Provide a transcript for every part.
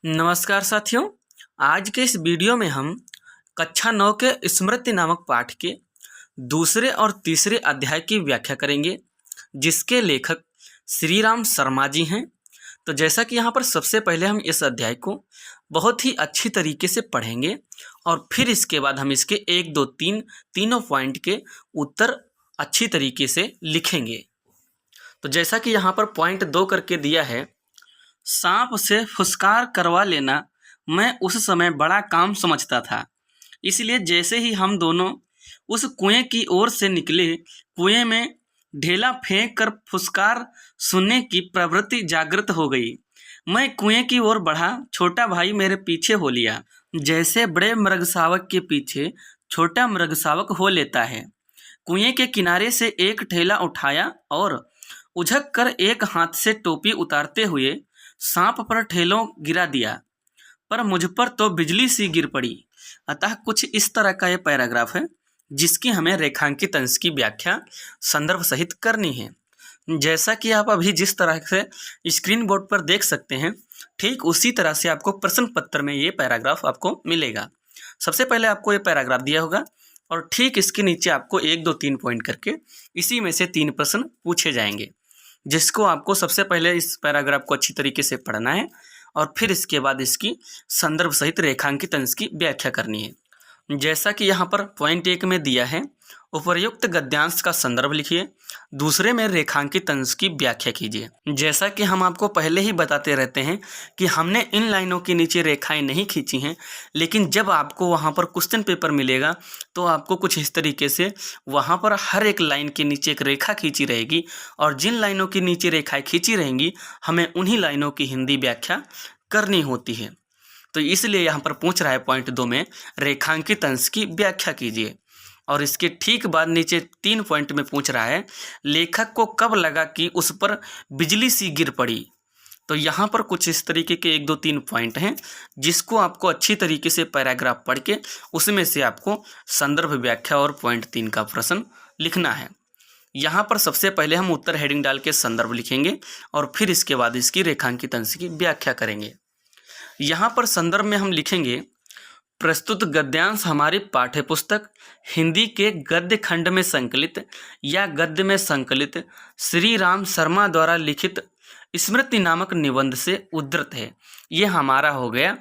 नमस्कार साथियों। आज के इस वीडियो में हम कक्षा 9 के स्मृति नामक पाठ के दूसरे और तीसरे अध्याय की व्याख्या करेंगे, जिसके लेखक श्री राम शर्मा जी हैं। तो जैसा कि यहाँ पर सबसे पहले हम इस अध्याय को बहुत ही अच्छी तरीके से पढ़ेंगे और फिर इसके बाद हम इसके 1, 2, 3 तीनों पॉइंट के उत्तर अच्छी तरीके से लिखेंगे। तो जैसा कि यहाँ पर पॉइंट 2 करके दिया है, सांप से फुसकार करवा लेना मैं उस समय बड़ा काम समझता था। इसलिए जैसे ही हम दोनों उस कुएं की ओर से निकले, कुएं में ढेला फेंक कर फुसकार सुनने की प्रवृत्ति जागृत हो गई। मैं कुएं की ओर बढ़ा, छोटा भाई मेरे पीछे हो लिया, जैसे बड़े मृगशावक के पीछे छोटा मृगशावक हो लेता है। कुएं के किनारे से एक ठेला उठाया और उझक कर एक हाथ से टोपी उतारते हुए सांप पर ठेलों गिरा दिया, पर मुझ पर तो बिजली सी गिर पड़ी। अतः कुछ इस तरह का ये पैराग्राफ है, जिसकी हमें रेखांकित अंश की व्याख्या संदर्भ सहित करनी है। जैसा कि आप अभी जिस तरह से स्क्रीन बोर्ड पर देख सकते हैं, ठीक उसी तरह से आपको प्रश्न पत्र में ये पैराग्राफ आपको मिलेगा। सबसे पहले आपको ये पैराग्राफ दिया होगा और ठीक इसके नीचे आपको 1, 2, 3 पॉइंट करके इसी में से 3 प्रश्न पूछे जाएंगे, जिसको आपको सबसे पहले इस पैराग्राफ को अच्छी तरीके से पढ़ना है और फिर इसके बाद इसकी संदर्भ सहित रेखांकित अंश की व्याख्या करनी है। जैसा कि यहाँ पर पॉइंट 1 में दिया है, उपर्युक्त गद्यांश का संदर्भ लिखिए, दूसरे में रेखांकित अंश की व्याख्या कीजिए। जैसा कि हम आपको पहले ही बताते रहते हैं कि हमने इन लाइनों के नीचे रेखाएं नहीं खींची हैं, लेकिन जब आपको वहाँ पर क्वेश्चन पेपर मिलेगा तो आपको कुछ इस तरीके से वहाँ पर हर एक लाइन के नीचे एक रेखा खींची रहेगी और जिन लाइनों के नीचे रेखाएं खींची रहेंगी हमें उन्हीं लाइनों की हिंदी व्याख्या करनी होती है। तो इसलिए यहाँ पर पूछ रहा है पॉइंट 2 में रेखांकित अंश की व्याख्या कीजिए। और इसके ठीक बाद नीचे 3 पॉइंट में पूछ रहा है लेखक को कब लगा कि उस पर बिजली सी गिर पड़ी। तो यहाँ पर कुछ इस तरीके के 1, 2, 3 पॉइंट हैं, जिसको आपको अच्छी तरीके से पैराग्राफ पढ़ के उसमें से आपको संदर्भ व्याख्या और पॉइंट 3 का प्रश्न लिखना है। यहाँ पर सबसे पहले हम उत्तर हेडिंग डाल के संदर्भ लिखेंगे और फिर इसके बाद इसकी रेखांकित अंश की व्याख्या करेंगे। यहाँ पर संदर्भ में हम लिखेंगे, प्रस्तुत गद्यांश हमारी पाठ्यपुस्तक हिंदी के गद्य खंड में संकलित या गद्य में संकलित श्री राम शर्मा द्वारा लिखित स्मृति नामक निबंध से उद्धृत है। ये हमारा हो गया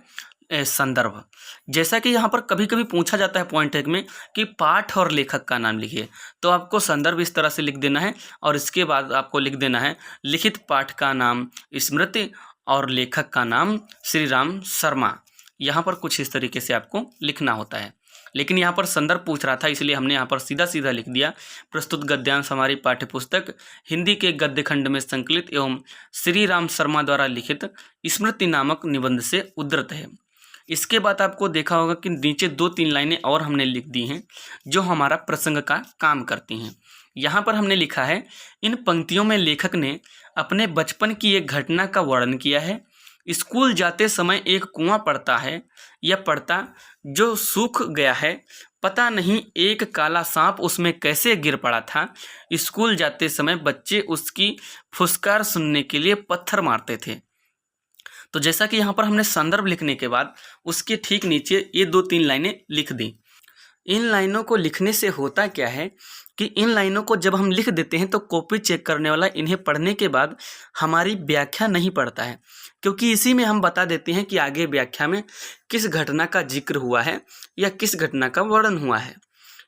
संदर्भ। जैसा कि यहाँ पर कभी कभी पूछा जाता है पॉइंट 1 में कि पाठ और लेखक का नाम लिखिए, तो आपको संदर्भ इस तरह से लिख देना है और इसके बाद आपको लिख देना है लिखित पाठ का नाम स्मृति और लेखक का नाम श्री राम शर्मा। यहाँ पर कुछ इस तरीके से आपको लिखना होता है, लेकिन यहाँ पर संदर्भ पूछ रहा था इसलिए हमने यहाँ पर सीधा सीधा लिख दिया, प्रस्तुत गद्यांश हमारी पाठ्यपुस्तक हिंदी के गद्य खंड में संकलित एवं श्री राम शर्मा द्वारा लिखित स्मृति नामक निबंध से उद्धृत है। इसके बाद आपको देखा होगा कि नीचे 2-3 लाइनें और हमने लिख दी हैं जो हमारा प्रसंग का काम करती हैं। यहाँ पर हमने लिखा है, इन पंक्तियों में लेखक ने अपने बचपन की एक घटना का वर्णन किया है। स्कूल जाते समय एक कुआं पड़ता है या पड़ता जो सूख गया है, पता नहीं एक काला सांप उसमें कैसे गिर पड़ा था। स्कूल जाते समय बच्चे उसकी फुसकार सुनने के लिए पत्थर मारते थे। तो जैसा कि यहाँ पर हमने संदर्भ लिखने के बाद उसके ठीक नीचे ये 2-3 लाइनें लिख दी। इन लाइनों को लिखने से होता क्या है कि इन लाइनों को जब हम लिख देते हैं तो कॉपी चेक करने वाला इन्हें पढ़ने के बाद हमारी व्याख्या नहीं पढ़ता है, क्योंकि इसी में हम बता देते हैं कि आगे व्याख्या में किस घटना का जिक्र हुआ है या किस घटना का वर्णन हुआ है।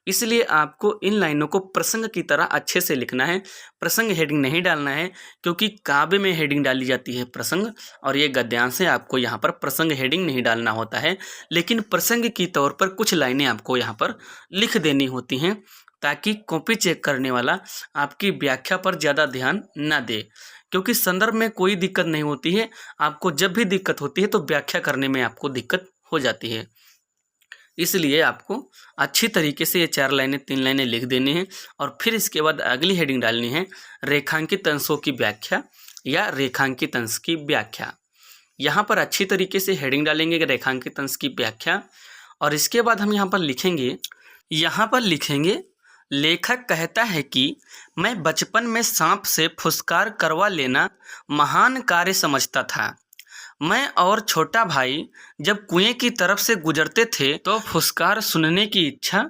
इसलिए आपको इन लाइनों को प्रसंग की तरह अच्छे से लिखना है, प्रसंग हेडिंग नहीं डालना है, क्योंकि काव्य में हेडिंग डाली जाती है प्रसंग और ये गद्यांश है, आपको यहाँ पर प्रसंग हेडिंग नहीं डालना होता है। लेकिन प्रसंग की तौर पर कुछ लाइनें आपको यहाँ पर लिख देनी होती हैं, ताकि कॉपी चेक करने वाला आपकी व्याख्या पर ज़्यादा ध्यान ना दे, क्योंकि संदर्भ में कोई दिक्कत नहीं होती है। आपको जब भी दिक्कत होती है तो व्याख्या करने में आपको दिक्कत हो जाती है। इसलिए आपको अच्छी तरीके से ये 4 लाइनें 3 लाइनें लिख देनी है और फिर इसके बाद अगली हेडिंग डालनी है रेखांकित अंशों की व्याख्या या रेखांकित अंश की व्याख्या। यहाँ पर अच्छी तरीके से हेडिंग डालेंगे रेखांकित अंश की व्याख्या और इसके बाद हम यहाँ पर लिखेंगे लेखक कहता है कि मैं बचपन में सांप से फुसकार करवा लेना महान कार्य समझता था। मैं और छोटा भाई जब कुएं की तरफ से गुजरते थे तो फुसकार सुनने की इच्छा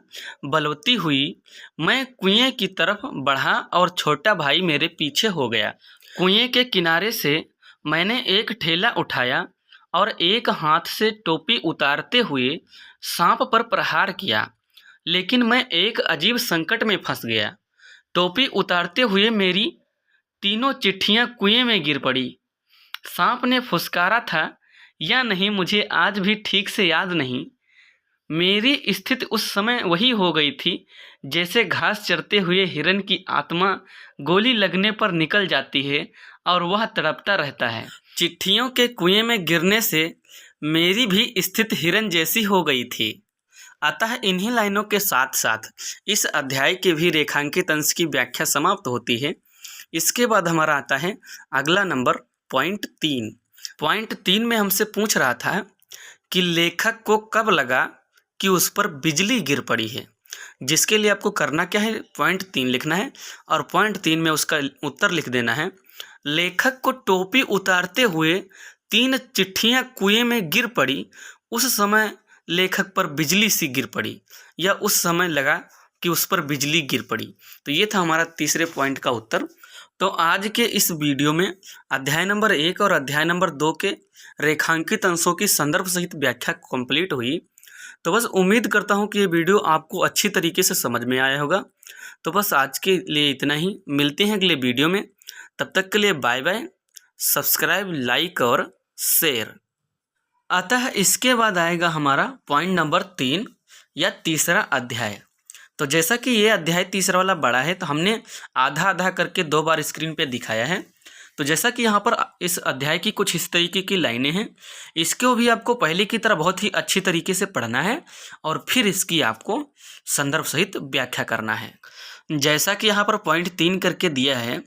बलवती हुई मैं कुएं की तरफ बढ़ा और छोटा भाई मेरे पीछे हो गया। कुएं के किनारे से मैंने एक ठेला उठाया और एक हाथ से टोपी उतारते हुए सांप पर प्रहार किया, लेकिन मैं एक अजीब संकट में फंस गया। टोपी उतारते हुए मेरी तीनों चिट्ठियां कुएं में गिर पड़ी। सांप ने फुसकारा था या नहीं मुझे आज भी ठीक से याद नहीं। मेरी स्थिति उस समय वही हो गई थी जैसे घास चरते हुए हिरन की आत्मा गोली लगने पर निकल जाती है और वह तड़पता रहता है। चिट्ठियों के कुएं में गिरने से मेरी भी स्थिति हिरन जैसी हो गई थी। अतः इन्हीं लाइनों के साथ साथ इस अध्याय के भी रेखांकित अंश की व्याख्या समाप्त होती है। इसके बाद हमारा आता है अगला नंबर पॉइंट 3। पॉइंट 3 में हमसे पूछ रहा था कि लेखक को कब लगा कि उस पर बिजली गिर पड़ी है, जिसके लिए आपको करना क्या है, पॉइंट 3 लिखना है और पॉइंट 3 में उसका उत्तर लिख देना है। लेखक को टोपी उतारते हुए 3 चिट्ठियां कुएं में गिर पड़ी, उस समय लेखक पर बिजली सी गिर पड़ी या उस समय लगा कि उस पर बिजली गिर पड़ी। तो ये था हमारा तीसरे पॉइंट का उत्तर। तो आज के इस वीडियो में अध्याय नंबर 1 और अध्याय नंबर 2 के रेखांकित अंशों की संदर्भ सहित व्याख्या कंप्लीट हुई। तो बस उम्मीद करता हूँ कि ये वीडियो आपको अच्छी तरीके से समझ में आया होगा। तो बस आज के लिए इतना ही, मिलते हैं अगले वीडियो में। तब तक के लिए बाय बाय, सब्सक्राइब, लाइक और शेयर। अतः इसके बाद आएगा हमारा पॉइंट नंबर 3 या तीसरा अध्याय। तो जैसा कि ये अध्याय तीसरा वाला बड़ा है तो हमने आधा आधा करके 2 बार स्क्रीन पे दिखाया है। तो जैसा कि यहाँ पर इस अध्याय की कुछ इस तरीके की लाइनें हैं, इसको भी आपको पहले की तरह बहुत ही अच्छी तरीके से पढ़ना है और फिर इसकी आपको संदर्भ सहित व्याख्या करना है। जैसा कि यहाँ पर पॉइंट 3 करके दिया है,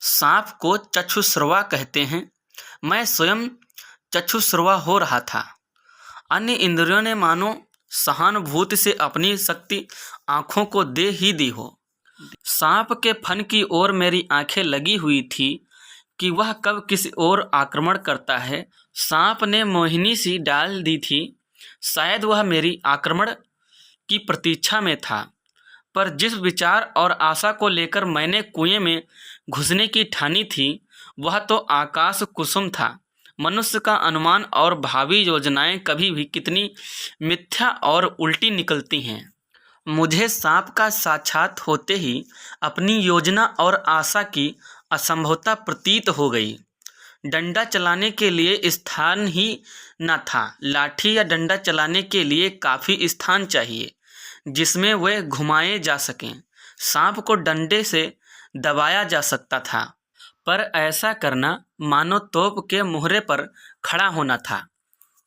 सांप को चक्षुश्रवा कहते हैं। मैं स्वयं चक्षुश्रवा हो रहा था। अन्य इंद्रियों ने मानो सहानुभूति से अपनी शक्ति आँखों को दे ही दी हो। सांप के फन की ओर मेरी आंखें लगी हुई थी कि वह कब किसी ओर आक्रमण करता है। सांप ने मोहिनी सी डाल दी थी, शायद वह मेरी आक्रमण की प्रतीक्षा में था। पर जिस विचार और आशा को लेकर मैंने कुएं में घुसने की ठानी थी वह तो आकाश कुसुम था। मनुष्य का अनुमान और भावी योजनाएं कभी भी कितनी मिथ्या और उल्टी निकलती हैं। मुझे सांप का साक्षात होते ही अपनी योजना और आशा की असंभवता प्रतीत हो गई। डंडा चलाने के लिए स्थान ही न था। लाठी या डंडा चलाने के लिए काफ़ी स्थान चाहिए जिसमें वे घुमाए जा सकें। सांप को डंडे से दबाया जा सकता था, पर ऐसा करना मानो तोप के मुहरे पर खड़ा होना था।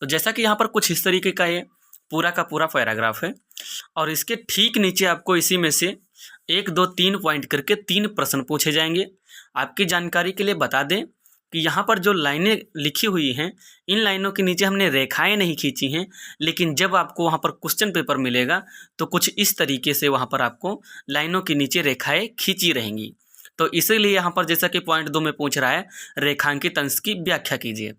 तो जैसा कि यहाँ पर कुछ इस तरीके का ये पूरा का पूरा पैराग्राफ है और इसके ठीक नीचे आपको इसी में से 1, 2, 3 पॉइंट करके 3 प्रश्न पूछे जाएंगे। आपकी जानकारी के लिए बता दें कि यहाँ पर जो लाइनें लिखी हुई हैं, इन लाइनों के नीचे हमने रेखाएं नहीं खींची हैं, लेकिन जब आपको वहाँ पर क्वेश्चन पेपर मिलेगा तो कुछ इस तरीके से वहाँ पर आपको लाइनों के नीचे रेखाएं खींची रहेंगी। तो इसीलिए यहाँ पर जैसा कि पॉइंट 2 में पूछ रहा है रेखांकित अंश की व्याख्या कीजिए।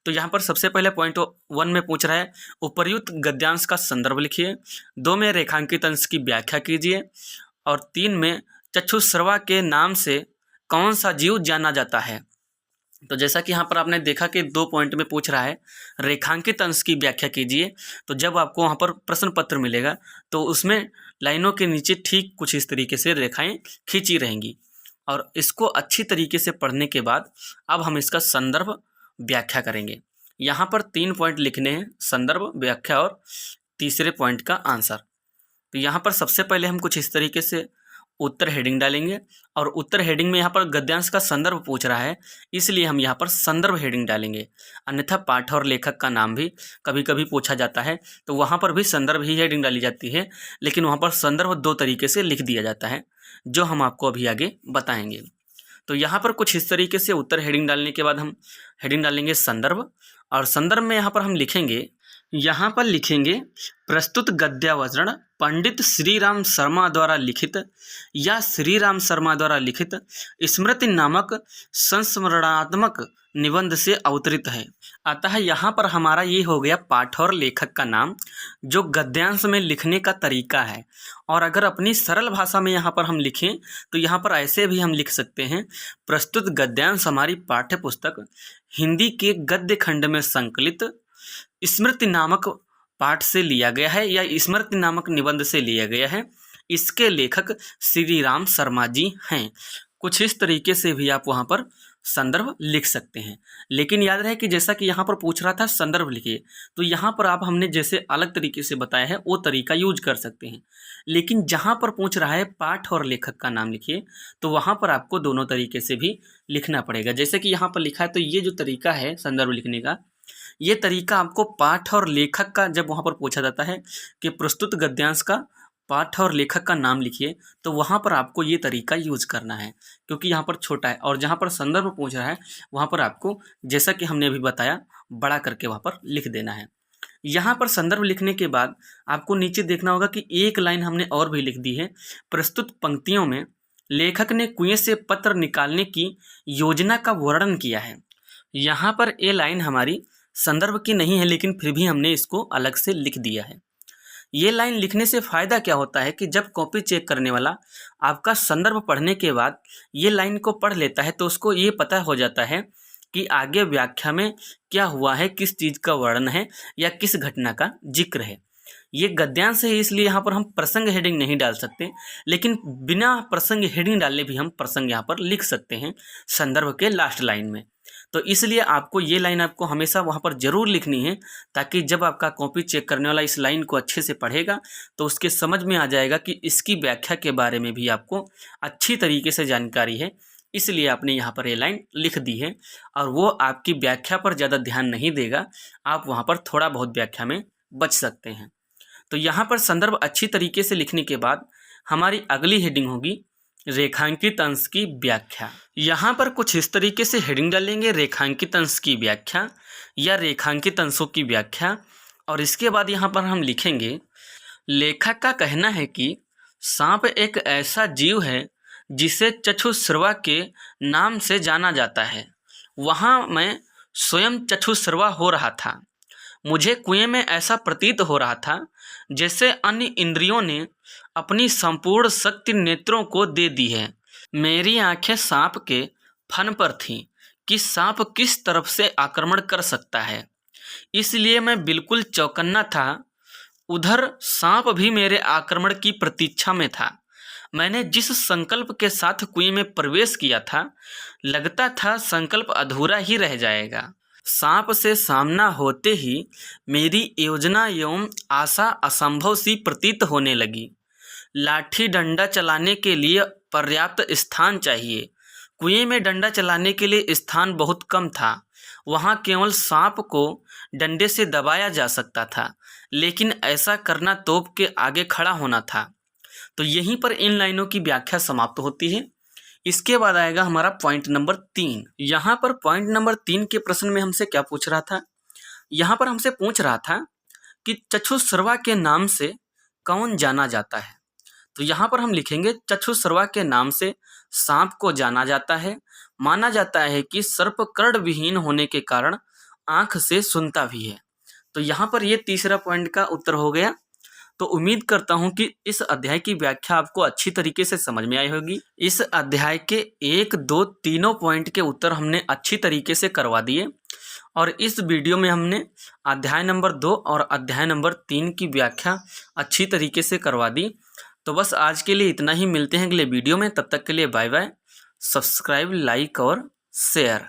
तो यहाँ पर सबसे पहले पॉइंट 1 में पूछ रहा है उपर्युक्त गद्यांश का संदर्भ लिखिए। 2 में रेखांकित अंश की व्याख्या कीजिए और 3 में चक्षुश्रवा के नाम से कौन सा जीव जाना जाता है। तो जैसा कि यहाँ पर आपने देखा कि 2 पॉइंट में पूछ रहा है रेखांकित अंश की व्याख्या कीजिए। तो जब आपको वहाँ पर प्रश्न पत्र मिलेगा तो उसमें लाइनों के नीचे ठीक कुछ इस तरीके से रेखाएं खींची रहेंगी और इसको अच्छी तरीके से पढ़ने के बाद अब हम इसका संदर्भ व्याख्या करेंगे। यहाँ पर 3 पॉइंट लिखने हैं, संदर्भ, व्याख्या और तीसरे पॉइंट का आंसर। तो यहाँ पर सबसे पहले हम कुछ इस तरीके से उत्तर हेडिंग डालेंगे और उत्तर हेडिंग में यहाँ पर गद्यांश का संदर्भ पूछ रहा है, इसलिए हम यहाँ पर संदर्भ हेडिंग डालेंगे। अन्यथा पाठ और लेखक का नाम भी कभी कभी पूछा जाता है तो वहाँ पर भी संदर्भ ही हेडिंग डाली जाती है, लेकिन वहाँ पर संदर्भ 2 तरीके से लिख दिया जाता है जो हम आपको अभी आगे बताएंगे। तो यहाँ पर कुछ इस तरीके से उत्तर हेडिंग डालने के बाद हम हेडिंग डालेंगे संदर्भ और संदर्भ में यहाँ पर हम लिखेंगे यहाँ पर लिखेंगे प्रस्तुत गद्यावतरण पंडित श्री राम शर्मा द्वारा लिखित या श्री राम शर्मा द्वारा लिखित स्मृति नामक संस्मरणात्मक निबंध से अवतरित है। अतः यहाँ पर हमारा ये हो गया पाठ और लेखक का नाम, जो गद्यांश में लिखने का तरीका है। और अगर अपनी सरल भाषा में यहाँ पर हम लिखें तो यहाँ पर ऐसे भी हम लिख सकते हैं, प्रस्तुत गद्यांश हमारी पाठ्य पुस्तक हिंदी के गद्य खंड में संकलित स्मृति नामक पाठ से लिया गया है या स्मृति नामक निबंध से लिया गया है। इसके लेखक श्री राम शर्मा जी हैं। कुछ इस तरीके से भी आप वहाँ पर संदर्भ लिख सकते हैं। लेकिन याद रहे कि जैसा कि यहाँ पर पूछ रहा था संदर्भ लिखिए, तो यहाँ पर आप हमने जैसे अलग तरीके से बताया है वो तरीका यूज कर सकते हैं। लेकिन जहाँ पर पूछ रहा है पाठ और लेखक का नाम लिखिए, तो वहाँ पर आपको दोनों तरीके से भी लिखना पड़ेगा। जैसे कि यहाँ पर लिखा है, तो ये जो तरीका है संदर्भ लिखने का, ये तरीका आपको पाठ और लेखक का, जब वहाँ पर पूछा जाता है कि प्रस्तुत गद्यांश का पाठ और लेखक का नाम लिखिए, तो वहाँ पर आपको ये तरीका यूज करना है, क्योंकि यहाँ पर छोटा है। और जहाँ पर संदर्भ पूछ रहा है वहाँ पर आपको, जैसा कि हमने अभी बताया, बड़ा करके वहाँ पर लिख देना है। यहाँ पर संदर्भ लिखने के बाद आपको नीचे देखना होगा कि एक लाइन हमने और भी लिख दी है। प्रस्तुत पंक्तियों में लेखक ने कुएं से पत्र निकालने की योजना का वर्णन किया है। यहाँ पर ये लाइन हमारी संदर्भ की नहीं है, लेकिन फिर भी हमने इसको अलग से लिख दिया है। ये लाइन लिखने से फ़ायदा क्या होता है कि जब कॉपी चेक करने वाला आपका संदर्भ पढ़ने के बाद ये लाइन को पढ़ लेता है, तो उसको ये पता हो जाता है कि आगे व्याख्या में क्या हुआ है, किस चीज़ का वर्णन है या किस घटना का जिक्र है। ये गद्यांश है, इसलिए यहाँ पर हम प्रसंग हेडिंग नहीं डाल सकते, लेकिन बिना प्रसंग हेडिंग डाले भी हम प्रसंग यहाँ पर लिख सकते हैं संदर्भ के लास्ट लाइन में। तो इसलिए आपको ये लाइन आपको हमेशा वहाँ पर ज़रूर लिखनी है, ताकि जब आपका कॉपी चेक करने वाला इस लाइन को अच्छे से पढ़ेगा तो उसके समझ में आ जाएगा कि इसकी व्याख्या के बारे में भी आपको अच्छी तरीके से जानकारी है। इसलिए आपने यहाँ पर ये लाइन लिख दी है, और वो आपकी व्याख्या पर ज़्यादा ध्यान नहीं देगा, आप वहाँ पर थोड़ा बहुत व्याख्या में बच सकते हैं। तो यहाँ पर संदर्भ अच्छी तरीके से लिखने के बाद हमारी अगली हेडिंग होगी रेखांकित अंश की व्याख्या। यहाँ पर कुछ इस तरीके से हेडिंग डालेंगे, रेखांकित अंश की व्याख्या या रेखांकित अंशों की व्याख्या। और इसके बाद यहाँ पर हम लिखेंगे, लेखक का कहना है कि सांप एक ऐसा जीव है जिसे चक्षुश्रवा के नाम से जाना जाता है। वहाँ मैं स्वयं चक्षुश्रवा हो रहा था। मुझे कुएं में ऐसा प्रतीत हो रहा था जैसे अन्य इंद्रियों ने अपनी संपूर्ण शक्ति नेत्रों को दे दी है। मेरी आंखें सांप के फन पर थीं कि सांप किस तरफ से आक्रमण कर सकता है, इसलिए मैं बिल्कुल चौकन्ना था। उधर सांप भी मेरे आक्रमण की प्रतीक्षा में था। मैंने जिस संकल्प के साथ कुएं में प्रवेश किया था, लगता था संकल्प अधूरा ही रह जाएगा। सांप से सामना होते ही मेरी योजना एवं आशा असंभव सी प्रतीत होने लगी। लाठी डंडा चलाने के लिए पर्याप्त स्थान चाहिए। कुएं में डंडा चलाने के लिए स्थान बहुत कम था। वहां केवल सांप को डंडे से दबाया जा सकता था, लेकिन ऐसा करना तोप के आगे खड़ा होना था। तो यहीं पर इन लाइनों की व्याख्या समाप्त होती है। इसके बाद आएगा हमारा पॉइंट नंबर 3। यहाँ पर पॉइंट नंबर 3 के प्रश्न में हमसे क्या पूछ रहा था? यहाँ पर हमसे पूछ रहा था कि चक्षुश्रवा के नाम से कौन जाना जाता है। तो यहाँ पर हम लिखेंगे, चक्षुश्रवा के नाम से सांप को जाना जाता है। माना जाता है कि सर्प कर्ण विहीन होने के कारण आंख से सुनता भी है। तो यहाँ पर ये तीसरा पॉइंट का उत्तर हो गया। तो उम्मीद करता हूँ कि इस अध्याय की व्याख्या आपको अच्छी तरीके से समझ में आई होगी। इस अध्याय के 1, 2, तीनों पॉइंट के उत्तर हमने अच्छी तरीके से करवा दिए, और इस वीडियो में हमने अध्याय नंबर 2 और अध्याय नंबर 3 की व्याख्या अच्छी तरीके से करवा दी। तो बस आज के लिए इतना ही। मिलते हैं अगले वीडियो में, तब तक के लिए बाय बाय। सब्सक्राइब, लाइक और शेयर।